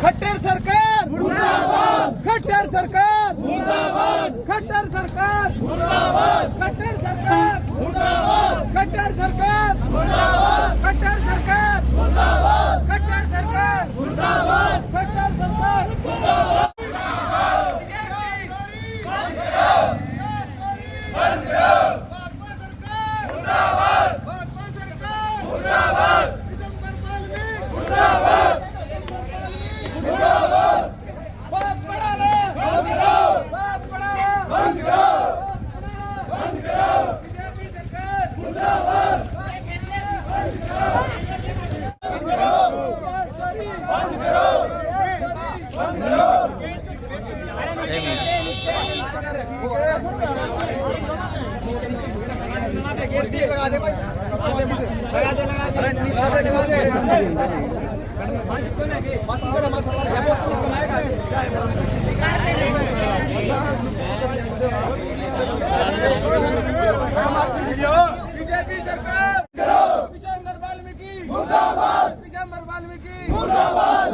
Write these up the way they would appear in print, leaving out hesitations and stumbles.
खट्टर सरकार मुर्दाबाद, खट्टर सरकार मुर्दाबाद, खट्टर सरकार मुर्दाबाद, खट्टर सरकार मुर्दाबाद, खट्टर सरकार मुर्दाबाद, खट्टर सरकार मुर्दाबाद, खट्टर सरकार मुर्दाबाद, खट्टर सरकार मुर्दाबाद। बंद करो, भाजपा सरकार मुर्दाबाद, भाजपा सरकार मुर्दाबाद, दिसंबर मालवी मुर्दाबाद, मुर्दाबाद, बाप बढ़ाना बंद करो, बाप बढ़ाना बंद करो, बंद करो, बीजेपी सरकार मुर्दाबाद, बंद करो, बंद करो, बंद करो, बंद करो। लगा दे भाई, लगा दे, लगा दे। बीजेपी सरकार दिसंबर वाल्मीकि मुर्दाबाद, दिसंबर वाल्मीकि मुर्दाबाद,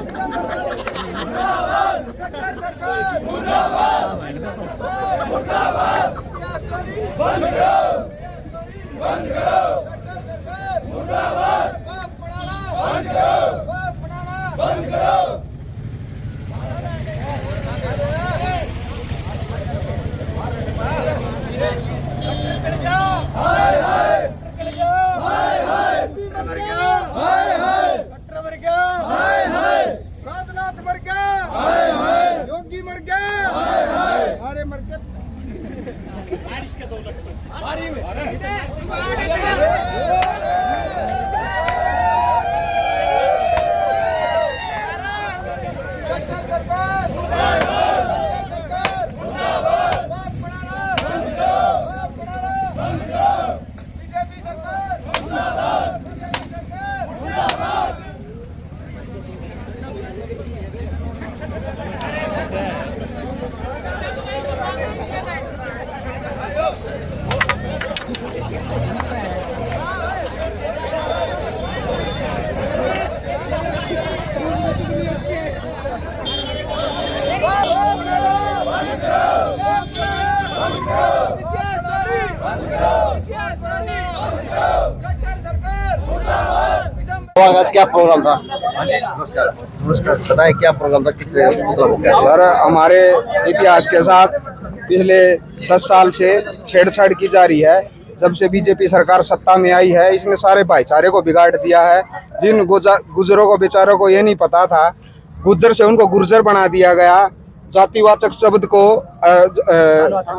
मुर्दाबाद, खट्टर सरकार मुर्दाबाद, मुर्दाबाद, बंद करो, बंद करो, खट्टर सरकार मुर्दाबाद, बाप बढ़ाना बंद करो, बाप बढ़ाना बंद करो। हाय हाय, हाय हाय, मर गया, हाय हाय, खट्टर मर गया, हाय हाय, राजनाथ मर गया, हाय हाय, योगी मर गया, हाय हाय, अरे मर गया बारिश के 2 लाख बारी में। आज क्या प्रोग्राम था? नमस्कार, नमस्कार, बताएं क्या प्रोग्राम था? सर, हमारे इतिहास के साथ पिछले 10 साल से छेड़छाड़ की जा रही है। जब से बीजेपी सरकार सत्ता में आई है, इसने सारे भाईचारे को बिगाड़ दिया है। जिन गुजरों को बेचारों को ये नहीं पता था, गुज्जर से उनको गुर्जर बना दिया गया। जातिवाचक शब्द को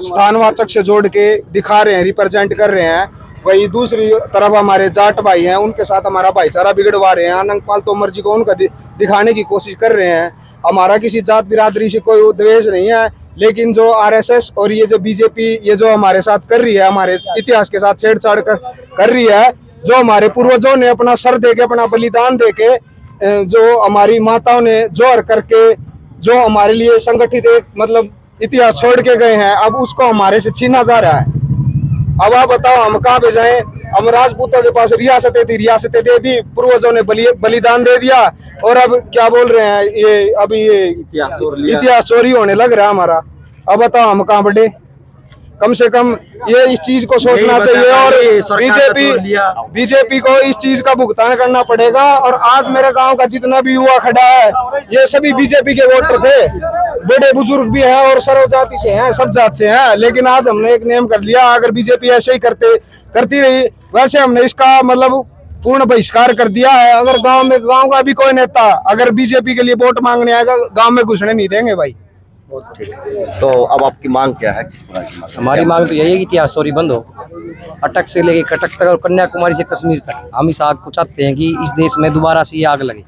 स्थानवाचक से जोड़ के दिखा रहे हैं, रिप्रेजेंट कर रहे हैं। वही दूसरी तरफ हमारे जाट भाई हैं, उनके साथ हमारा भाईचारा बिगड़वा रहे हैं। अनंतपाल तोमर जी को उनका दिखाने की कोशिश कर रहे हैं। हमारा किसी जात बिरादरी से कोई द्वेष नहीं है, लेकिन जो आरएसएस और ये जो बीजेपी ये जो हमारे साथ कर रही है, हमारे इतिहास के साथ छेड़छाड़ कर रही है, जो हमारे पूर्वजों ने अपना सर दे के, अपना बलिदान दे के, जो हमारी माताओं ने जोर करके जो हमारे लिए संगठित एक मतलब इतिहास छोड़ के गए हैं, अब उसको हमारे से छीना जा रहा है। अब आप बताओ हम कहाँ पे जाएं? हम राजपूतों के पास रियासतें थी, रियासतें दे दी, पूर्वजों ने बलिदान दे दिया, और अब क्या बोल रहे हैं ये अभी ये इतिहास चोरी होने लग रहा है हमारा। अब बताओ हम कहाँ बढ़े? कम से कम ये इस चीज को सोचना चाहिए, और बीजेपी को इस चीज का भुगतान करना पड़ेगा। और आज मेरे गांव का जितना भी युवा खड़ा है, ये सभी बीजेपी के वोटर थे, बड़े बुजुर्ग भी हैं और सर्व जाति से हैं, सब जात से हैं। लेकिन आज हमने एक नियम कर लिया, अगर बीजेपी ऐसे ही करती रही, वैसे हमने इसका मतलब पूर्ण बहिष्कार कर दिया है। अगर गांव का भी कोई नेता अगर बीजेपी के लिए वोट मांगने आएगा, गांव में घुसने नहीं देंगे भाई। तो अब आपकी मांग क्या है? किस प्रकार की मांग? हमारी मांग तो यही है कि इतिहास चोरी बंद हो, अटक से लेके कटक तक और कन्याकुमारी से कश्मीर तक। हम इस आग को चाहते हैं कि इस देश में दोबारा से ये आग लगे।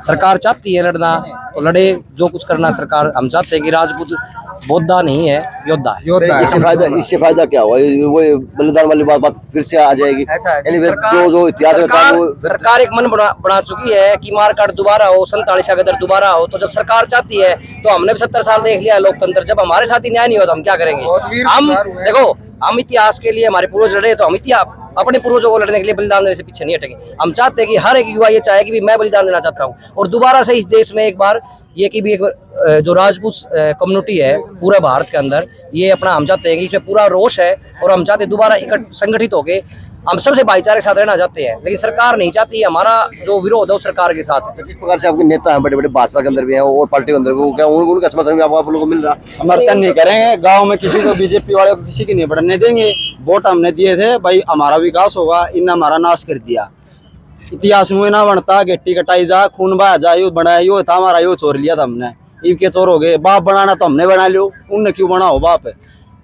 सरकार चाहती है लड़ना तो लड़े, जो कुछ करना सरकार। हम चाहते हैं कि राजपूत बोद्धा नहीं है, योद्धा है। योद्धा है। इससे फायदा क्या हुआ? वो बलिदान वाली बात फिर से आ जाएगी। ऐसा है कि यानी सरकार- जो इतिहास में था वो सरकार एक मन बना चुकी है कि मारकाट दोबारा हो, 47 का गदर दोबारा हो। तो जब सरकार चाहती है तो हमने भी 70 साल देख लिया है लोकतंत्र। जब हमारे साथ ही न्याय नहीं होता हम क्या करेंगे? बहुत वीर हम सुधार हुए हैं। देखो, हम इतिहास के लिए हमारे पूर्वज लड़े, तो हम इतिहास अपने पूर्वजों को लड़ने के लिए बलिदान देने से पीछे नहीं हटेंगे। हम चाहते हैं कि हर एक युवा ये चाहे कि भी मैं बलिदान देना चाहता हूँ, और दोबारा से इस देश में एक बार ये कि भी एक जो राजपूत कम्युनिटी है पूरा भारत के अंदर, ये अपना हम चाहते हैं कि इसमें पूरा रोष है, और हम चाहते हैं दोबारा संगठित होके हम सबसे भाईचारे के साथ रहना चाहते हैं। लेकिन सरकार नहीं चाहती। हमारा जो विरोध है वो सरकार के साथ है। जिस प्रकार से आपके नेता हैं, बड़े बड़े भाजपा के अंदर भी हैं और पार्टी के अंदर भी, वो क्या उनका समर्थन भी आप लोगों को मिल रहा? समर्थन नहीं करेंगे गांव में किसी को, बीजेपी वाले को किसी की नहीं बढ़ने देंगे। वोट हमने दिए थे भाई, हमारा विकास होगा, इनने हमारा नाश कर दिया। इतिहास में ना बनता, गेट्टी कटाई जा, खून बहा जा, यो बनाया, यो था हमारा, यो चोर लिया था हमने, इब के चोर हो गए। बाप बनाना तो हमने बना लियो, उनने क्यों बनाओ बाप?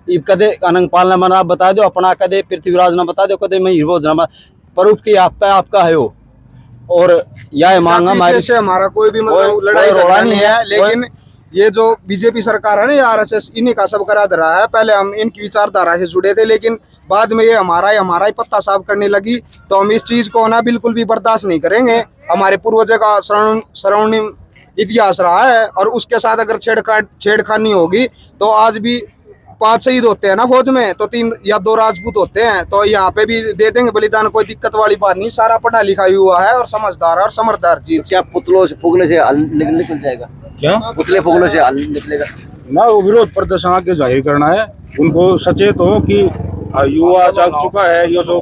इब कदे अनंग पाल ने बना बता दो अपना, कदे पृथ्वीराज ने बता दो, कदे मैं हीरोज ना प्रूफ की आप पे आपका है हो। और यह मांगा हमारी से हमारा कोई भी मतलब लड़ाई झगड़ा नहीं है। लेकिन ये जो बीजेपी सरकार है ना, ये आरएसएस, इन्हीं का सब करा दे रहा है। पहले हम इनकी विचारधारा से जुड़े थे, लेकिन बाद में ये हमारा ही पत्ता साफ करने लगी। तो हम इस चीज को ना बिल्कुल भी बर्दाश्त नहीं करेंगे। हमारे पूर्वजों का सराउंडिंग इतिहास रहा है, और उसके साथ अगर छेड़खानी होगी तो आज भी 5 शहीद होते हैं ना फौज में, तो 3 या 2 राजपूत होते हैं। तो यहाँ पे भी दे देंगे बलिदान, कोई दिक्कत वाली बात नहीं। सारा पढ़ा लिखा हुआ है और समझदार और समझदार चीज। क्या पुतलों से फूकने से हल निकल जाएगा? क्या पुतले फूकने से हल निकलेगा? ना, वो विरोध प्रदर्शन आगे जाहिर करना है। उनको सचेत हो कि युवा जाग चुका है। ये जो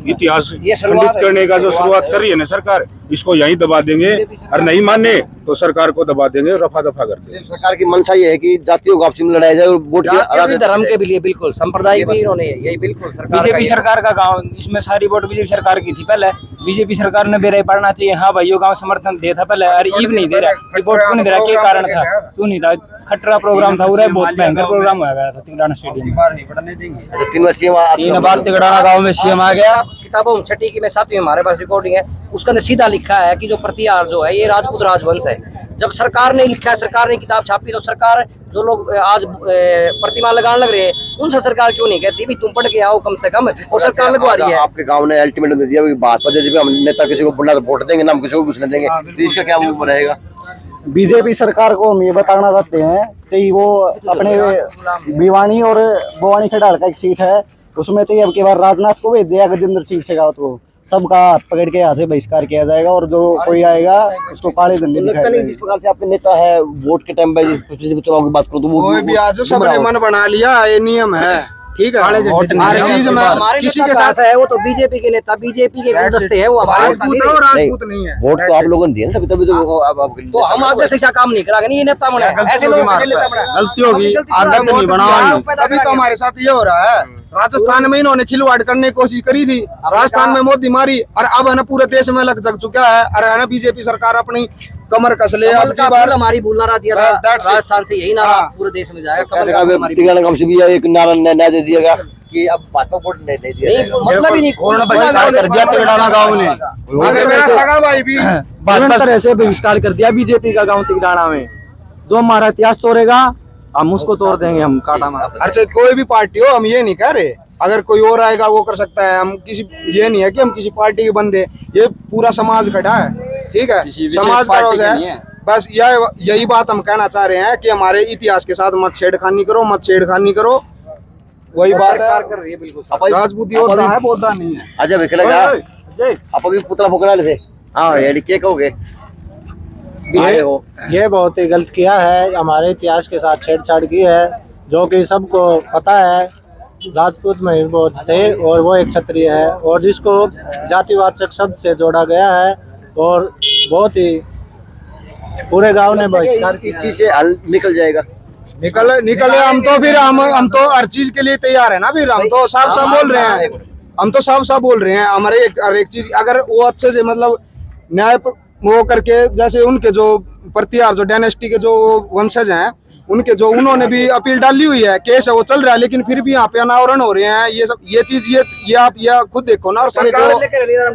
इतिहास खंडित करने का जो शुरुआत कर रही है ना सरकार, इसको यहीं दबा देंगे, और नहीं माने तो सरकार को दबा देंगे, रफा दफा कर देंगे। सरकार की मंशा ये है कि जातियों को आपसी में लड़ाया जाए और वोट जातीय धर्म के भी लिए बिल्कुल, संप्रदाय भी इन्होंने यही बिल्कुल सरकार बीजेपी सरकार का गांव, इसमें सारी वोट बीजेपी सरकार की थी पहले। बीजेपी सरकार ने बेराई पढ़ना चाहिए, हाँ भाइयों गांव समर्थन दे था पहले, और ईब नहीं दे रहा। रिपोर्ट क्यों नहीं दे रहा? क्या कारण था? क्यों नहीं था? खटरा प्रोग्राम था, उरे बहुत भयंकर प्रोग्राम हो गया था तिगड़ाना स्टेडियम में। 3 वर्षीय 3 बार तिगड़ाना गाँव में सीएम आ गया। किताबों 6ठी की में 7वीं हमारे पास रिकॉर्डिंग है, उसके अंदर सीधा लिखा है कि जो प्रतिहार जो है ये राजपूत राजवंश है। जब सरकार ने लिखा है, सरकार ने किताब छापी, तो सरकार जो लोग आज प्रतिमा लगाने लग रहे हैं उनसे सरकार क्यों नहीं कहती भी तुम पढ़ के आओ कम से कम? और सरकार लगवा रही है। आपके गांव ने अल्टीमेटम दे दिया कि भाजपा जैसे हम नेता किसी को बुला तो वोट देंगे ना, हम किसी को घुसने देंगे, तो इसका क्या वो रहेगा? बीजेपी सरकार को हम ये बताना चाहते हैं कि वो अपने भिवानी और बोवानी खडाल का एक सीट है, उसमें चाहिए अब की बार राजनाथ को भेज दिया, गजेंद्र सिंह शेखावत को। सबका हाथ पकड़ के यहाँ से बहिष्कार किया जाएगा, और जो कोई आएगा उसको काले झंडे दिखाई लगता नहीं जिस प्रकार से आपके नेता है वोट के टाइम पे चुनाव की बात करूं तो वो कोई भी आज सबने मन बना लिया, ये नियम है, ठीक है। हर चीज में हमारे किसी नेता के साथ है, वो तो बीजेपी के नेता, बीजेपी के गुलदस्ते हैं, वो हमारे साथ राजपूत नहीं है और रहे। राजपूत नहीं है। वोट तो आप लोगों ने दिए ना, तभी तो आप तो हम आगे से काम नहीं कराएंगे, नहीं ये नेता बने ऐसे लोग कैसे नेता बने? गलती होगी, आदत नहीं बनाओ। अभी तो हमारे साथ ये हो रहा है। राजस्थान में इन्होंने खिलवाड़ करने की कोशिश करी थी, राजस्थान में मोदी मारी, और अब है ना पूरे देश में लग जग चुका है। और है ना बीजेपी सरकार अपनी कमर कस ले। अब की बार हमारी भूल नारा दिया था राजस्थान से, यही नारा पूरे देश में जाएगा। कमल का हमारी तिगाना गांव से भी एक नारा नया दे दिएगा कि अब भाजपा वोट नहीं दिया जाएगा। मतलब ही नहीं कर दिया तिगड़ाना गाँव ने। अगर मेरा सगा भाई भी पूरी तरह से बहिष्कार कर दिया बीजेपी का गाँव तिगड़ाना में। जो हमारा इतिहास तोड़ेगा हम उसको तोड़ देंगे, हम काटा मार। अच्छा कोई भी पार्टी हो, हम ये नहीं कह रहे, अगर कोई और आएगा वो कर सकता है। हम किसी ये नहीं है कि हम किसी पार्टी के बंदे, ये पूरा समाज खड़ा है, ठीक है, समाज का रोज है। बस यही बात हम कहना चाह रहे हैं कि हमारे इतिहास के साथ मत छेड़खानी करो, मत छेड़खानी करो। वही बात है, कर रही है बिल्कुल। राजपूत योद्धा है, बोलता नहीं है। अच्छा विखड़ेगा आप अभी पुतला फूकना थे। हाँ यानी क्या कहोगे? ये बहुत ही गलत किया है, हमारे इतिहास के साथ छेड़छाड़ की है, जो कि सबको पता है। राजपूत में बहुत थे और वो एक क्षत्रिय है, और जिसको जातिवाचक शब्द से जोड़ा गया है, और बहुत ही पूरे गांव ने बहिष्कार इस चीज से हल निकल जाएगा। निकले हम तो फिर हम तो हर चीज के लिए तैयार है ना। फिर हम तो साफ बोल रहे हैं, हम तो साफ बोल रहे हैं। हमारे हर एक चीज अगर वो अच्छे से मतलब न्याय वो करके, जैसे उनके जो प्रतिहार जो डायनेस्टी के जो वंशज हैं उनके जो उन्होंने भी अपील डाली हुई है, केस है वो चल रहा है, लेकिन फिर भी यहाँ पे अनावरण हो रहे हैं। ये सब ये चीज ये आप ये खुद देखो ना। और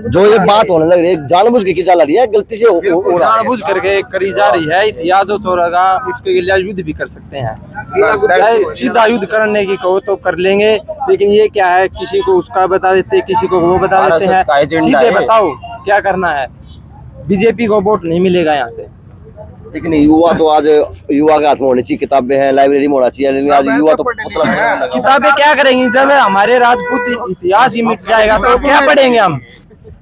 जो ये बात होने लग रही है जानबूझ के खींचा लग रही है, गलती से हो रहा है। जानबूझ करके करी जा रही है। इतिहास जो चोरेगा उसके लिए युद्ध भी कर सकते हैं, चाहे सीधा युद्ध करने की कहो तो कर लेंगे, लेकिन ये क्या है, किसी को उसका बता देते, किसी को वो बता देते हैं। सीधे बताओ क्या करना है। बीजेपी को वोट नहीं मिलेगा यहाँ से। लेकिन युवा तो आज युवा के हाथ में होनी चाहिए किताबें हैं, लाइब्रेरी में होना चाहिए, लेकिन आज युवा तो किताबें क्या करेंगी जब हमारे राजपूत इतिहास ही मिट जाएगा तो क्या पढ़ेंगे हम।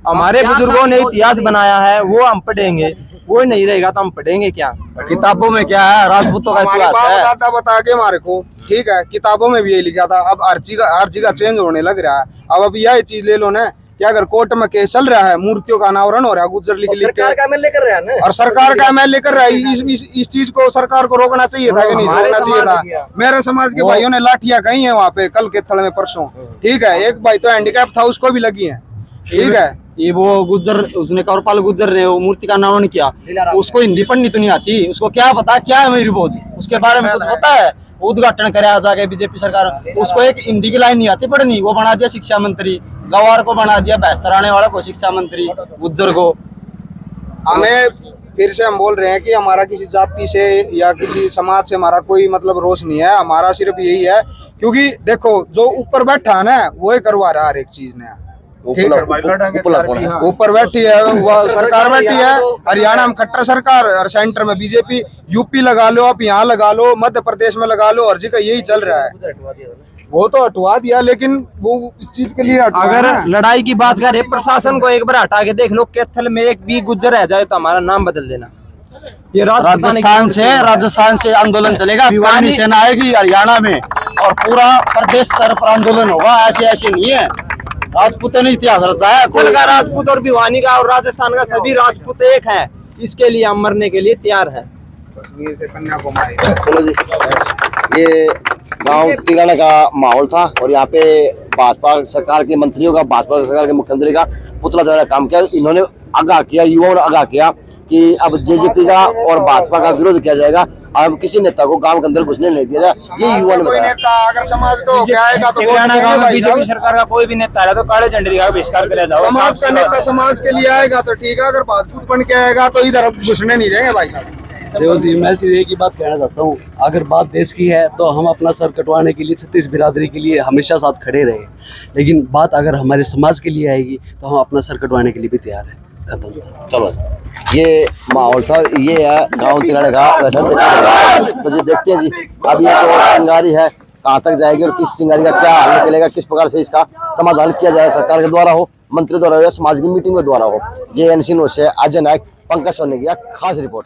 हमारे बुजुर्गों ने इतिहास बनाया है वो हम पढ़ेंगे, वो नहीं रहेगा तो हम पढ़ेंगे क्या। किताबों में क्या है, राजपूतों का हमारे इतिहास है। दादा बता के हमारे को, ठीक है, किताबों में भी यही लिखा था। अब हर जगह चेंज होने लग रहा है। अब यह चीज ले लो ना कि अगर कोर्ट में केस चल रहा है, मूर्तियों का अनावरण हो रहा है गुज्जर लिख के, सरकार का एमएलए कर रहा है ना, और सरकार का एमएलए कर रहा है। इस चीज को सरकार को रोकना चाहिए था कि नहीं रोकना चाहिए था। मेरे समाज के भाइयों ने लाठियां कही हैं वहाँ पे कल के थड़ में परसों, ठीक है। एक भाई तो हैंडीकैप था, उसको भी लगी है, ठीक है। ये वो गुज्जर, उसने कौरपाल गुज्जर ने वो मूर्ति का अनावरण किया, उसको हिंदी पढ़नी तो नहीं आती, उसको क्या पता क्या है मेरी बोझ, उसके बारे में कुछ पता है। उद्घाटन करे आ जाके बीजेपी सरकार, उसको एक हिंदी की लाइन नहीं आती पढ़नी, वो बना दिया शिक्षा मंत्री। गवार को बना दिया बहस चराने वाला को शिक्षा मंत्री, गुज्जर को। हमें फिर से हम बोल रहे हैं कि हमारा किसी जाति से या किसी समाज से हमारा कोई मतलब रोष नहीं है। हमारा सिर्फ यही है, क्योंकि देखो जो ऊपर बैठा है ना वो ही करवा रहा है हर एक चीज ने, ठीक है। ऊपर बैठी है वो सरकार बैठी है, हरियाणा में खट्टर सरकार और सेंटर में बीजेपी। यूपी लगा लो, आप यहाँ लगा लो, मध्य प्रदेश में लगा लो, हर जगह यही चल रहा है। वो तो हटवा दिया, लेकिन वो इस चीज के लिए अगर लड़ाई की बात करें, प्रशासन को एक बार हटा के देख लो, कैथल में एक भी गुज्जर रह जाए तो हमारा नाम बदल देना। ये राजस्थान से आंदोलन चलेगा, भिवानी सेना आएगी हरियाणा में और पूरा प्रदेश स्तर पर आंदोलन होगा। ऐसे नहीं है, राजपूतों ने इतिहास रचा है। कुल का राजपूत और भिवानी का और राजस्थान का सभी राजपूत एक है। इसके लिए हम मरने के लिए तैयार है। कश्मीर से कन्याकुमारी। चलो जी, ये गांव तिगाना का माहौल था और यहाँ पे भाजपा सरकार के मंत्रियों का, भाजपा सरकार के मुख्यमंत्री का पुतला जलाने का काम किया। इन्होंने आगाह किया, युवाओं ने आगाह किया कि अब जेजेपी का और भाजपा का विरोध किया जाएगा। अब किसी नेता को गांव के अंदर घुसने नहीं दिया जाए। ये युवा ने कोई नेता अगर समाज को आएगा तो बीजेपी सरकार का कोई भी नेता है तो काले झंडे का बहिष्कार करा जाओ। समाज का नेता समाज के लिए आएगा तो ठीक है, अगर भाजपूत बन के आएगा तो इधर घुसने नहीं देंगे भाई साहब। देखो जी, मैं सिर्फ एक ही बात कहना चाहता हूँ, अगर बात देश की है तो हम अपना सर कटवाने के लिए छत्तीस बिरादरी के लिए हमेशा साथ खड़े रहे, लेकिन बात अगर हमारे समाज के लिए आएगी तो हम अपना सर कटवाने के लिए भी तैयार हैं। चलो, ये माहौल था, ये है गाँव तिगाना का। वैसे तो जी देखते हैं जी, अब ये तो चिंगारी है कहाँ तक जाएगी और किस चिंगारी का क्या हल निकलेगा, किस प्रकार से इसका समाधान किया जाए, सरकार के द्वारा हो, मंत्री द्वारा हो या समाज की मीटिंग के द्वारा हो। JNC न्यूज़ से अजय नायक, पंकज सोनी की खास रिपोर्ट।